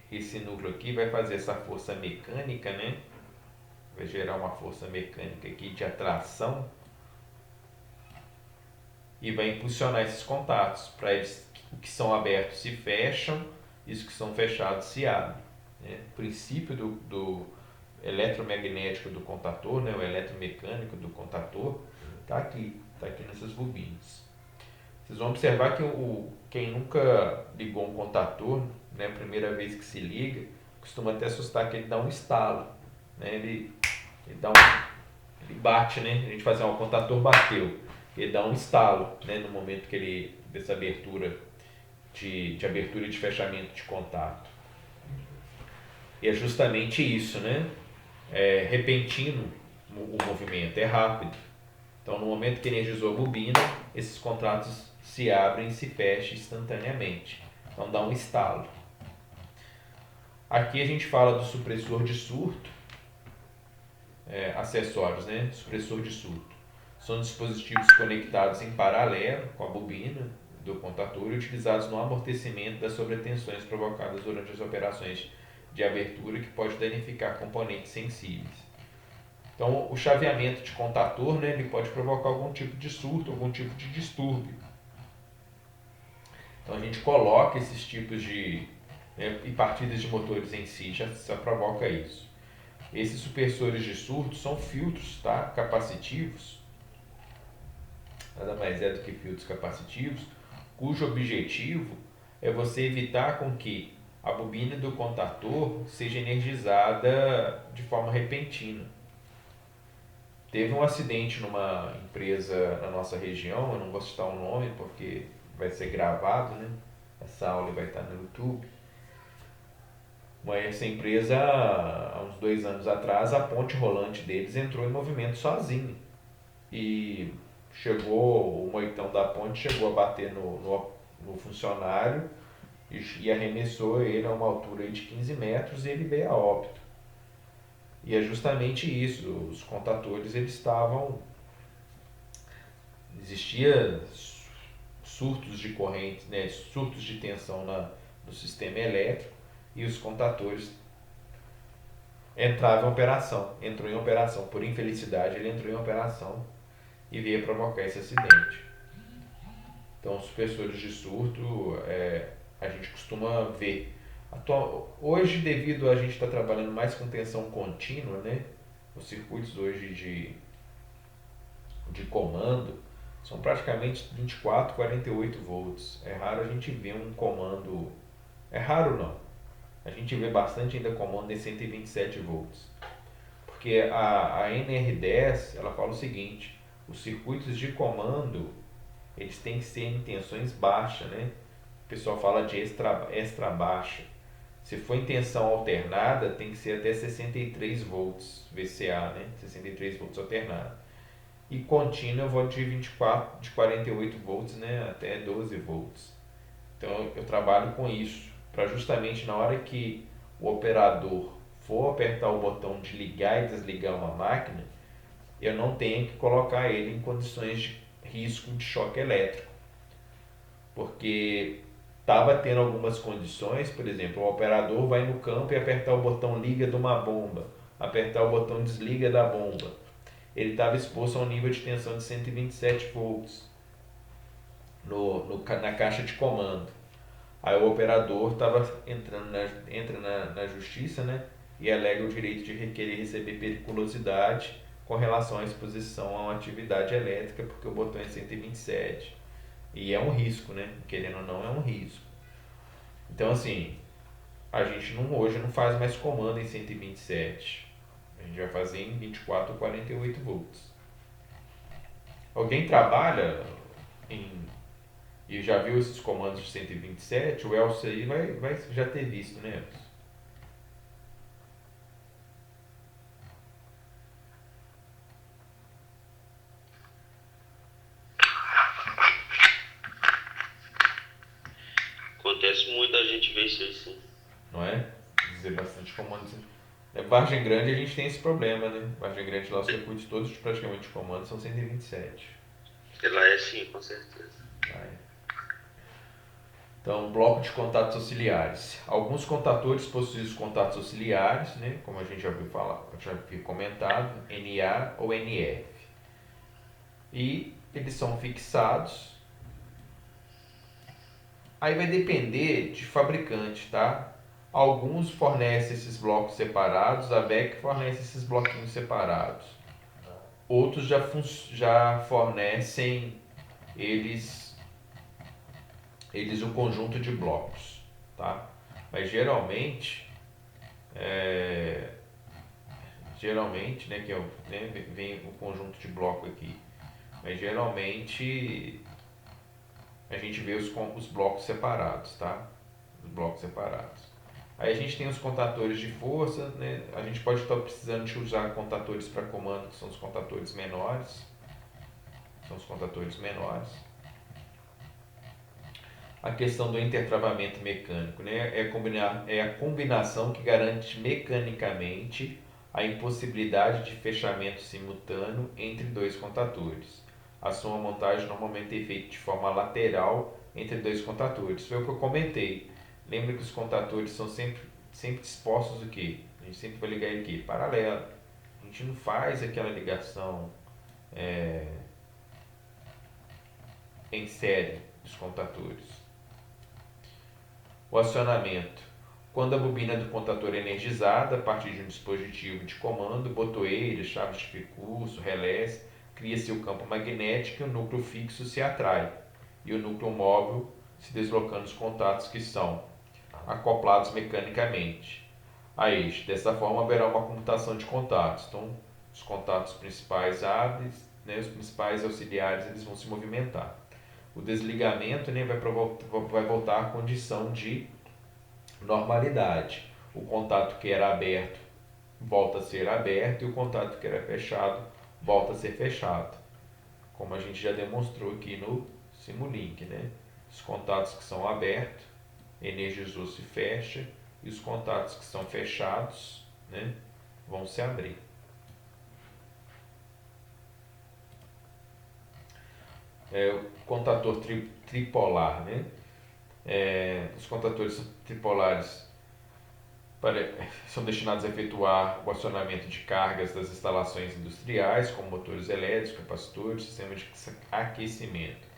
esse núcleo aqui vai fazer essa força mecânica, né? Vai gerar uma força mecânica aqui de atração e vai impulsionar esses contatos para eles, o que são abertos se fecham e os que são fechados se abrem, né? O princípio do eletromagnético do contator, né? O eletromecânico do contator está aqui nessas bobinas. Vocês vão observar que quem nunca ligou um contator, né, a primeira vez que se liga, costuma até assustar que ele dá um estalo, né? Ele bate, né? A gente faz o contator bateu, ele dá um estalo, né, no momento que dessa abertura de abertura e de fechamento de contato. E é justamente isso, né? É repentino o movimento, é rápido. Então, no momento que energizou a bobina, esses contratos se abrem e se fecham instantaneamente. Então, dá um estalo. Aqui a gente fala do supressor de surto, acessórios, né? Supressor de surto. São dispositivos conectados em paralelo com a bobina do contator e utilizados no amortecimento das sobretensões provocadas durante as operações de abertura que pode danificar componentes sensíveis. Então, o chaveamento de contator, né, ele pode provocar algum tipo de surto, algum tipo de distúrbio. Então, a gente coloca esses tipos de... e partidas de motores em si já provoca isso. Esses supressores de surto são filtros, tá, capacitivos, nada mais é do que filtros capacitivos, cujo objetivo é você evitar com que a bobina do contator seja energizada de forma repentina. Teve um acidente numa empresa na nossa região, eu não vou citar o nome porque vai ser gravado, né? Essa aula vai estar no YouTube. Mas essa empresa, há uns 2 anos atrás, a ponte rolante deles entrou em movimento sozinha. E chegou, o moitão da ponte chegou a bater no funcionário e arremessou ele a uma altura de 15 metros e ele veio a óbito. E é justamente isso, os contatores eles estavam... Existia surtos de corrente, né, surtos de tensão no sistema elétrico e os contatores entrou em operação. Por infelicidade ele entrou em operação e veio provocar esse acidente. Então, os supressores de surto, a gente costuma ver. Hoje, devido a gente estar trabalhando mais com tensão contínua, né? Os circuitos hoje de comando são praticamente 24, 48 volts. É raro a gente ver um comando... É raro não. A gente vê bastante ainda comando de 127 volts. Porque a NR10, ela fala o seguinte: os circuitos de comando, eles têm que ser em tensões baixas, né? O pessoal fala de extra baixa. Se for em tensão alternada, tem que ser até 63 volts VCA, né? 63 volts alternada. E contínua eu vou de 48 volts, né? Até 12 volts. Então eu trabalho com isso, para justamente na hora que o operador for apertar o botão de ligar e desligar uma máquina, eu não tenho que colocar ele em condições de risco de choque elétrico. Porque estava tendo algumas condições, por exemplo, o operador vai no campo e apertar o botão liga de uma bomba, apertar o botão desliga da bomba. Ele estava exposto a um nível de tensão de 127 volts na caixa de comando. Aí o operador entra na justiça, né, e alega o direito de requerer receber periculosidade com relação à exposição a uma atividade elétrica, porque o botão é 127. E é um risco, né? Querendo ou não, é um risco. Então, assim, a gente hoje não faz mais comando em 127. A gente vai fazer em 24 ou 48 volts. Alguém trabalha e já viu esses comandos de 127? O Elcio aí vai já ter visto, né, Elcio? Acontece muito a gente ver isso aí, sim. Não é? Dizer bastante comandos. Na Vargem Grande a gente tem esse problema, né? Vargem Grande lá os circuitos todos praticamente de comando são 127. Ela é sim, com certeza. Então, bloco de contatos auxiliares. Alguns contatores possuem os contatos auxiliares, né? Como a gente já ouviu falar, já viu comentado, NA ou NF. E eles são fixados. Aí vai depender de fabricante, tá? Alguns fornecem esses blocos separados, a BEC fornece esses bloquinhos separados. Outros já fornecem eles um conjunto de blocos, tá? Mas geralmente, né, vem o conjunto de bloco aqui. Mas geralmente a gente vê os blocos separados, tá? Os blocos separados. Aí a gente tem os contatores de força, né? A gente pode estar precisando de usar contatores para comando, que são os contatores menores. A questão do intertravamento mecânico, né? É a combinação que garante mecanicamente a impossibilidade de fechamento simultâneo entre dois contatores. A sua montagem normalmente é feita de forma lateral entre dois contatores. Foi o que eu comentei. Lembra que os contatores são sempre dispostos o quê? A gente sempre vai ligar ele aqui, paralelo. A gente não faz aquela ligação em série dos contadores. O acionamento. Quando a bobina do contador é energizada a partir de um dispositivo de comando, botoeira, chaves de percurso, relés, cria-se o campo magnético e o núcleo fixo se atrai, e o núcleo móvel se deslocando os contatos que são acoplados mecanicamente a este. Dessa forma haverá uma comutação de contatos. Então, os contatos principais abrem, né, os principais auxiliares eles vão se movimentar. O desligamento, né, vai voltar à condição de normalidade. O contato que era aberto volta a ser aberto e o contato que era fechado volta a ser fechado. Como a gente já demonstrou aqui no Simulink, né? Os contatos que são abertos, energizou, se fecha, e os contatos que são fechados, né, vão se abrir. O contador tripolar, né? Os contadores tripolares são destinados a efetuar o acionamento de cargas das instalações industriais, como motores elétricos, capacitores, sistemas de aquecimento.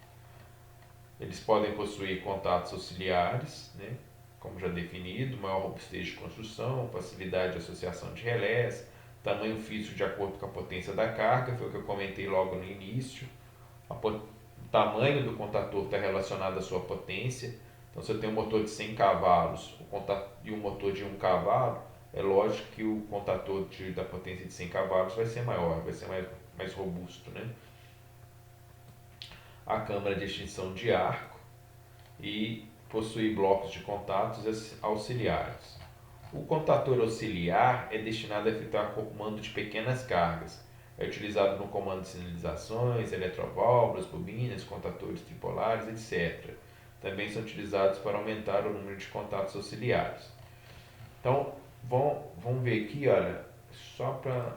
Eles podem possuir contatos auxiliares, né, como já definido, maior robustez de construção, facilidade de associação de relés, tamanho físico de acordo com a potência da carga, foi o que eu comentei logo no início. O tamanho do contador está relacionado à sua potência. Então, se eu tenho um motor de 100 cavalos e um motor de 1 cavalo, é lógico que o contador da potência de 100 cavalos vai ser maior, vai ser mais robusto, né? A câmara de extinção de arco e possui blocos de contatos auxiliares. O contador auxiliar é destinado a efetuar comando de pequenas cargas. É utilizado no comando de sinalizações, eletroválvulas, bobinas, contadores tripolares, etc. Também são utilizados para aumentar o número de contatos auxiliares. Então, vamos ver aqui, olha, só para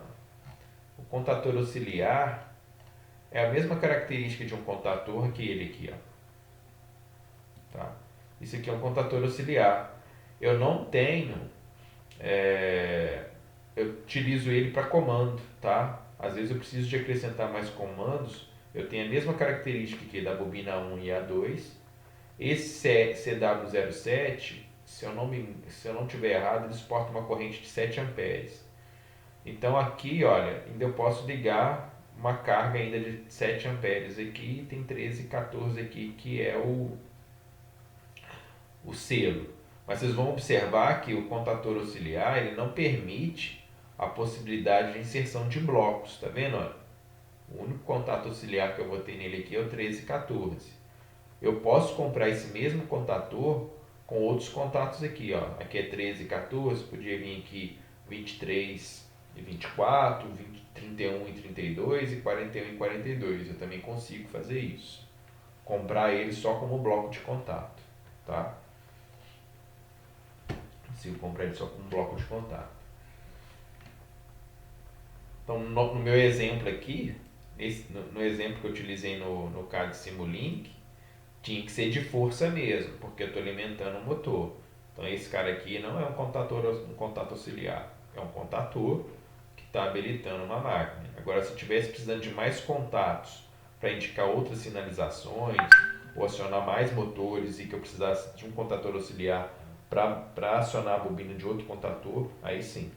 o contador auxiliar é a mesma característica de um contador que ele aqui, ó. Tá? Isso aqui é um contador auxiliar. Eu não tenho, eu utilizo ele para comando, tá? Às vezes eu preciso de acrescentar mais comandos. Eu tenho a mesma característica aqui da bobina A1 e A2. Esse CW07, se eu não tiver errado, ele suporta uma corrente de 7 amperes. Então aqui, olha, ainda eu posso ligar uma carga ainda de 7 amperes aqui, tem 13 e 14 aqui, que é o selo. Mas vocês vão observar que o contador auxiliar, ele não permite a possibilidade de inserção de blocos, tá vendo? Olha, o único contato auxiliar que eu vou ter nele aqui é o 13 e 14. Eu posso comprar esse mesmo contador com outros contatos aqui, ó. Aqui é 13 e 14, podia vir aqui 23 e 24, 31 e 32 e 41 e 42. Eu também consigo fazer isso. Comprar ele só como bloco de contato, tá? Consigo comprar ele só como bloco de contato. Então, no meu exemplo aqui, no exemplo que eu utilizei no caso de Simulink, tinha que ser de força mesmo, porque eu estou alimentando o motor. Então, esse cara aqui não é um contato auxiliar, é um contador que está habilitando uma máquina. Agora, se eu estivesse precisando de mais contatos para indicar outras sinalizações, ou acionar mais motores e que eu precisasse de um contador auxiliar para acionar a bobina de outro contador, aí sim.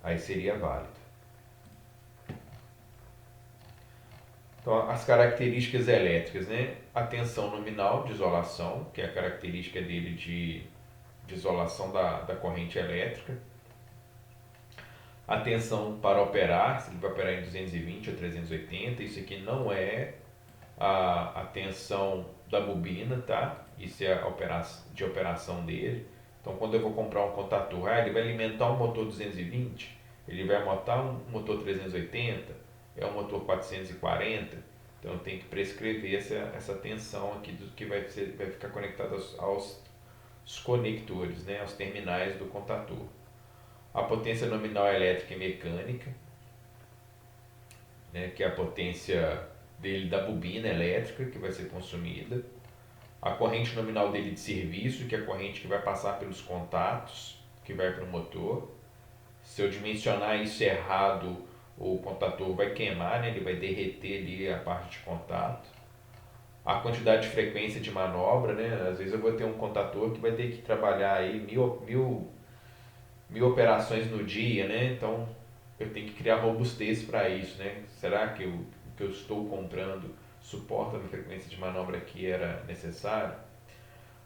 Aí seria válido. Então, as características elétricas, né? A tensão nominal de isolação, que é a característica dele de isolação da corrente elétrica. A tensão para operar, se ele vai operar em 220 ou 380, isso aqui não é a tensão da bobina, tá? Isso é de operação dele. Então, quando eu vou comprar um contador, ele vai alimentar um motor 220, ele vai montar um motor 380, é um motor 440, então eu tenho que prescrever essa tensão aqui do que vai ficar conectado aos conectores, né, aos terminais do contador. A potência nominal elétrica e mecânica, né, que é a potência dele da bobina elétrica que vai ser consumida. A corrente nominal dele de serviço, que é a corrente que vai passar pelos contatos, que vai para o motor. Se eu dimensionar isso errado, o contator vai queimar, né? Ele vai derreter ali a parte de contato. A quantidade de frequência de manobra, né? Às vezes eu vou ter um contator que vai ter que trabalhar aí mil operações no dia, né? Então eu tenho que criar robustez para isso, né? Será que o que eu estou comprando suporta a frequência de manobra que era necessário?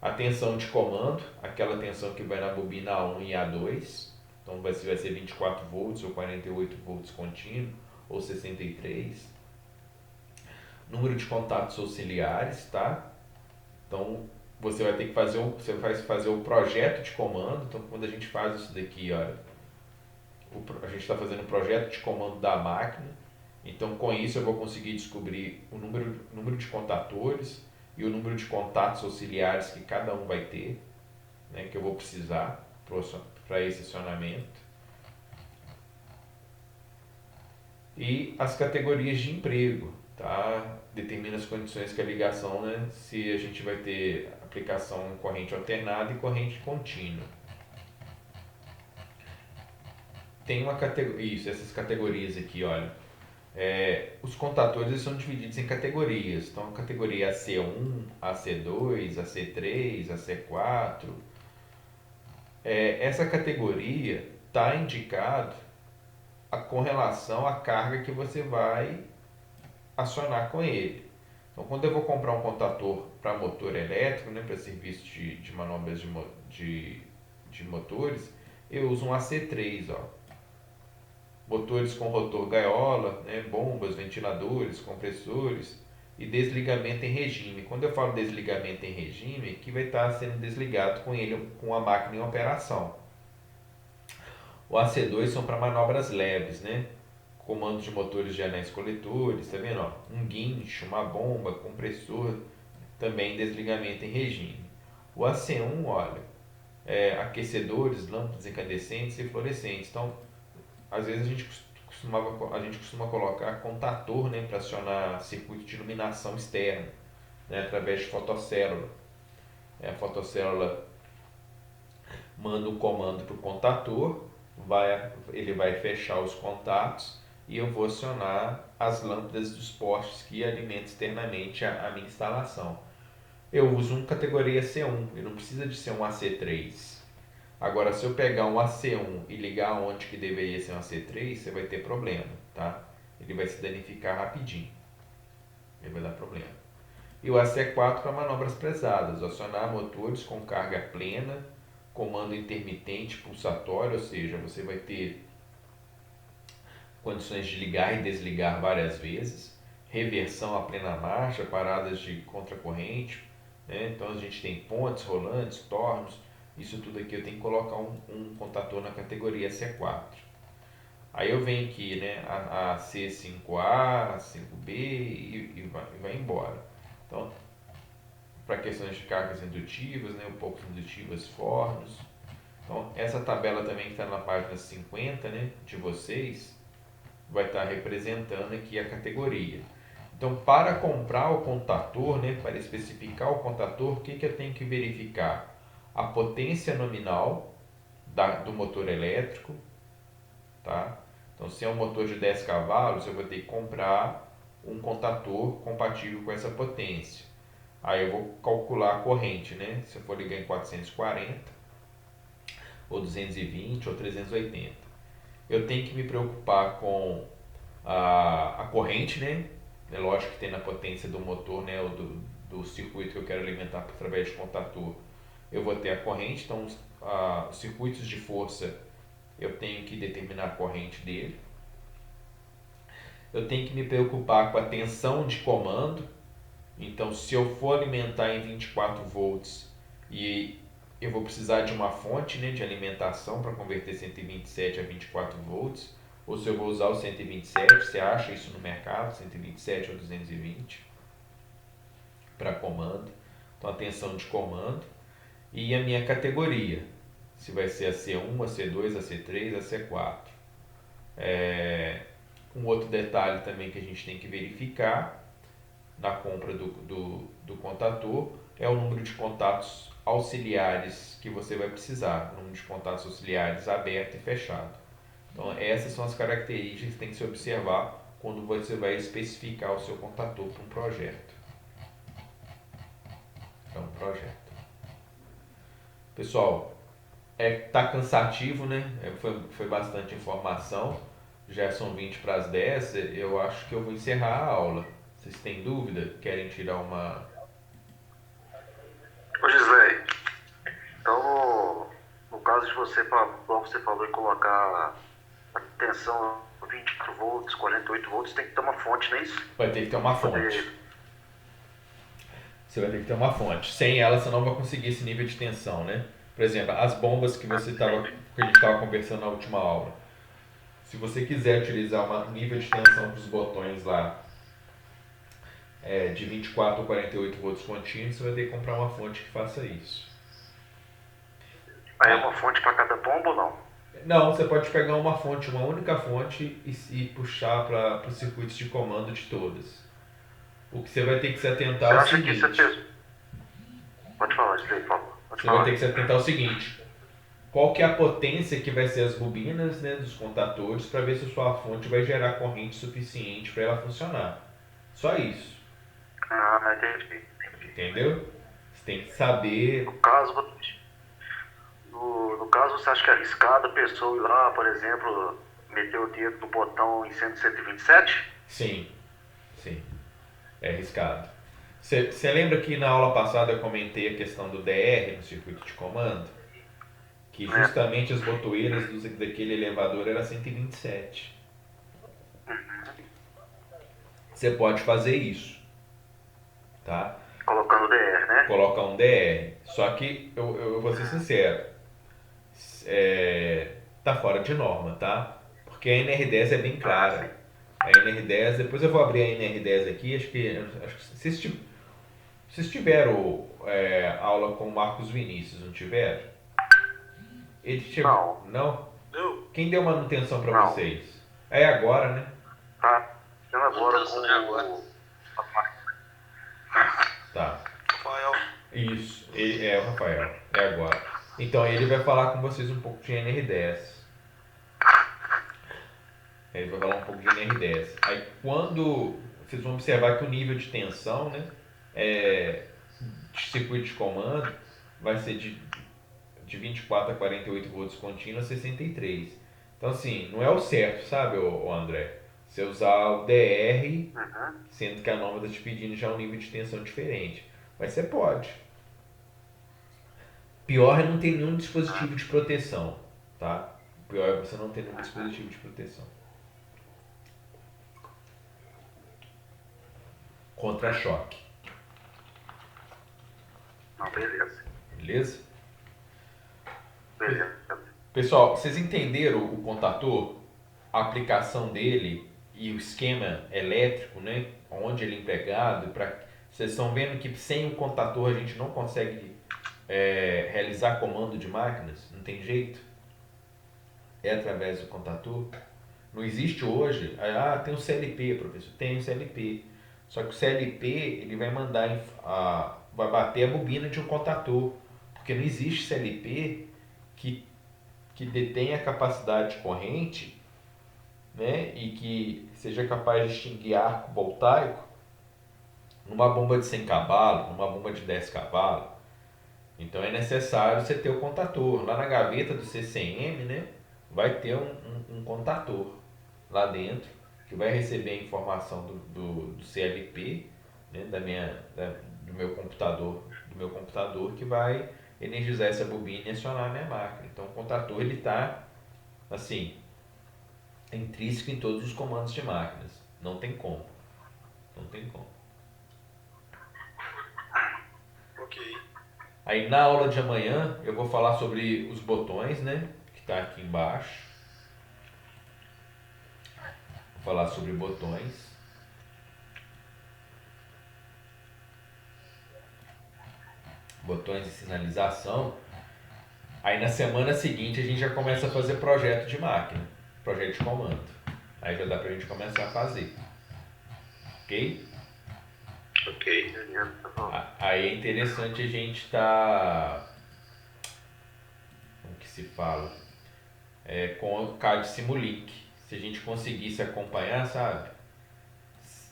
A tensão de comando, aquela tensão que vai na bobina A1 e A2, então vai ser 24 volts ou 48 volts contínuo ou 63. Número de contatos auxiliares, tá? Então você vai ter que você vai fazer o projeto de comando. Então quando a gente faz isso daqui, olha, a gente está fazendo o projeto de comando da máquina. Então com isso eu vou conseguir descobrir o número de contatores e o número de contatos auxiliares que cada um vai ter, né, que eu vou precisar para esse acionamento. E as categorias de emprego, tá? Determina as condições que a ligação, né, se a gente vai ter aplicação em corrente alternada e corrente contínua. Tem uma categoria, isso, essas categorias aqui, olha. Os contadores eles são divididos em categorias. Então, a categoria AC1, AC2, AC3, AC4. Essa categoria está indicado com relação à carga que você vai acionar com ele. Então, quando eu vou comprar um contador para motor elétrico, né, para serviço de manobras de motores, eu uso um AC3, ó. Motores com rotor gaiola, né, bombas, ventiladores, compressores e desligamento em regime. Quando eu falo desligamento em regime, que vai estar sendo desligado com a máquina em operação. O AC2 são para manobras leves, né? Comandos de motores de anéis coletores, tá vendo? Ó? Um guincho, uma bomba, compressor, também desligamento em regime. O AC1, olha, aquecedores, lâmpadas incandescentes e fluorescentes. Então, às vezes a gente costuma colocar contator, né, para acionar circuito de iluminação externa, né, através de fotocélula. A fotocélula manda um comando para o contator, ele vai fechar os contatos e eu vou acionar as lâmpadas dos postes que alimentam externamente a minha instalação. Eu uso uma categoria C1, ele não precisa de ser um AC3. Agora, se eu pegar um AC1 e ligar onde que deveria ser um AC3, você vai ter problema, tá? Ele vai se danificar rapidinho. Ele vai dar problema. E o AC4 para manobras pesadas, acionar motores com carga plena, comando intermitente pulsatório, ou seja, você vai ter condições de ligar e desligar várias vezes, reversão a plena marcha, paradas de contracorrente, né? Então a gente tem pontes, rolantes, tornos. Isso tudo aqui eu tenho que colocar um contator na categoria C4. Aí eu venho aqui, né, a C5A, a C5B e vai embora. Então, para questões de cargas indutivas, né, poucos indutivas, fornos. Então, essa tabela também que está na página 50, né, de vocês, vai estar representando aqui a categoria. Então, para comprar o contator, né, para especificar o contator, o que eu tenho que verificar? A potência nominal do motor elétrico, tá? Então, se é um motor de 10 cavalos, eu vou ter que comprar um contator compatível com essa potência. Aí eu vou calcular a corrente, né? Se eu for ligar em 440, ou 220, ou 380. Eu tenho que me preocupar com a corrente, né? É lógico que tem na potência do motor, né? Ou do circuito que eu quero alimentar através de contator. Eu vou ter a corrente, então os circuitos de força eu tenho que determinar a corrente dele. Eu tenho que me preocupar com a tensão de comando. Então, se eu for alimentar em 24 volts e eu vou precisar de uma fonte, né, de alimentação para converter 127 a 24 volts, ou se eu vou usar o 127, você acha isso no mercado, 127 ou 220 para comando. Então, a tensão de comando. E a minha categoria, se vai ser a C1, a C2, a C3, a C4. Um outro detalhe também que a gente tem que verificar na compra do contator é o número de contatos auxiliares que você vai precisar, o número de contatos auxiliares aberto e fechado. Então, essas são as características que tem que se observar quando você vai especificar o seu contator para um projeto. Para um projeto. Pessoal, tá cansativo, né? Foi bastante informação. Já são 20 para as 10. Eu acho que eu vou encerrar a aula. Vocês têm dúvida? Querem tirar uma... Ô Gisley, então no caso de você, como você falou, em colocar a tensão 24 volts, 48 volts, tem que ter uma fonte, não é isso? Vai ter que ter uma fonte. Você vai ter que ter uma fonte. Sem ela, você não vai conseguir esse nível de tensão, né? Por exemplo, as bombas que que a gente estava conversando na última aula. Se você quiser utilizar um nível de tensão para os botões lá de 24 ou 48 volts contínuos, você vai ter que comprar uma fonte que faça isso. Aí é uma fonte para cada bomba ou não? Não, você pode pegar uma fonte, uma única fonte e puxar para os circuitos de comando de todas. O que você vai ter que se atentar é o seguinte. Pode falar, Gisley, por favor. Você vai ter que se atentar ao seguinte. Qual que é a potência que vai ser as bobinas, né, dos contatores, para ver se a sua fonte vai gerar corrente suficiente para ela funcionar. Só isso. Ah, entendi. Entendeu? Você tem que saber... No caso, você acha que é arriscado a pessoa ir lá, por exemplo, meter o dedo no botão em 127? Sim. É arriscado. Você lembra que na aula passada eu comentei a questão do DR no circuito de comando? Que justamente as botoeiras daquele elevador era 127. Você pode fazer isso. Tá? Colocando DR, né? Colocar um DR. Só que eu vou ser sincero. Tá fora de norma, tá? Porque a NR10 é bem clara. A NR10, depois eu vou abrir a NR10 aqui. Acho que vocês tiveram aula com o Marcos Vinícius, não tiveram? Não? Quem deu manutenção para vocês? É agora, né? Tá. Sendo agora agora. Tá. Rafael. Isso. É o Rafael. É agora. Então ele vai falar com vocês um pouco de NR10. Ele vai falar um pouco de NR10. Aí quando vocês vão observar que o nível de tensão, né, de circuito de comando vai ser de 24 a 48 volts contínuo a 63. Então assim, não é o certo, sabe, o André? Você usar o DR, sendo que a norma está te pedindo já um nível de tensão diferente. Mas você pode. Pior é não ter nenhum dispositivo de proteção, tá? O pior é você não ter nenhum dispositivo de proteção. Contra-choque. Não, beleza. Beleza? Beleza. Pessoal, vocês entenderam o contator? A aplicação dele e o esquema elétrico, né? Onde ele é empregado. Vocês estão vendo que sem o contator a gente não consegue realizar comando de máquinas? Não tem jeito? É através do contator? Não existe hoje... tem o CLP, professor. Tem o CLP. Só que o CLP ele vai vai bater a bobina de um contator. Porque não existe CLP que detém a capacidade de corrente, né, e que seja capaz de extinguir arco voltaico numa bomba de 100 cavalos, numa bomba de 10 cavalos. Então é necessário você ter o contator. Lá na gaveta do CCM, né, vai ter um contator lá dentro que vai receber a informação do CLP, né, do meu computador que vai energizar essa bobina e acionar a minha máquina. Então o contator ele está assim intrínseco em todos os comandos de máquinas. Não tem como. Ok. Aí na aula de amanhã eu vou falar sobre os botões, né? Que está aqui embaixo. Vou falar sobre botões. Botões de sinalização. Aí na semana seguinte a gente já começa a fazer projeto de máquina. Projeto de comando. Aí já dá pra gente começar a fazer. Ok? Ok. Aí é interessante a gente estar... Como que se fala? com o CAD Simulink. Se a gente conseguisse acompanhar, sabe?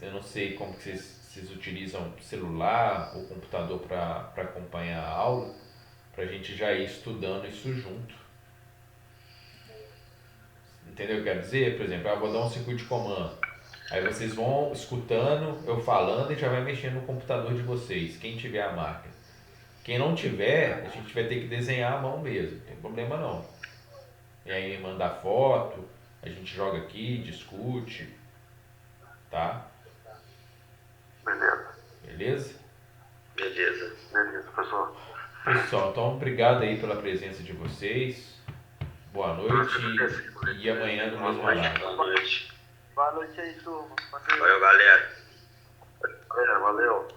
Eu não sei como que vocês utilizam celular ou computador para acompanhar a aula, para a gente já ir estudando isso junto. Entendeu o que eu quero dizer? Por exemplo, eu vou dar um circuito de comando. Aí vocês vão escutando, eu falando e já vai mexendo no computador de vocês, quem tiver a máquina. Quem não tiver, a gente vai ter que desenhar à mão mesmo, não tem problema não. E aí mandar foto, a gente joga aqui, discute, tá? Beleza. Beleza? Beleza. Beleza, pessoal. Pessoal, então obrigado aí pela presença de vocês. Boa noite e amanhã no mesmo horário. Boa noite. Boa noite aí, turma. Valeu, galera. Valeu.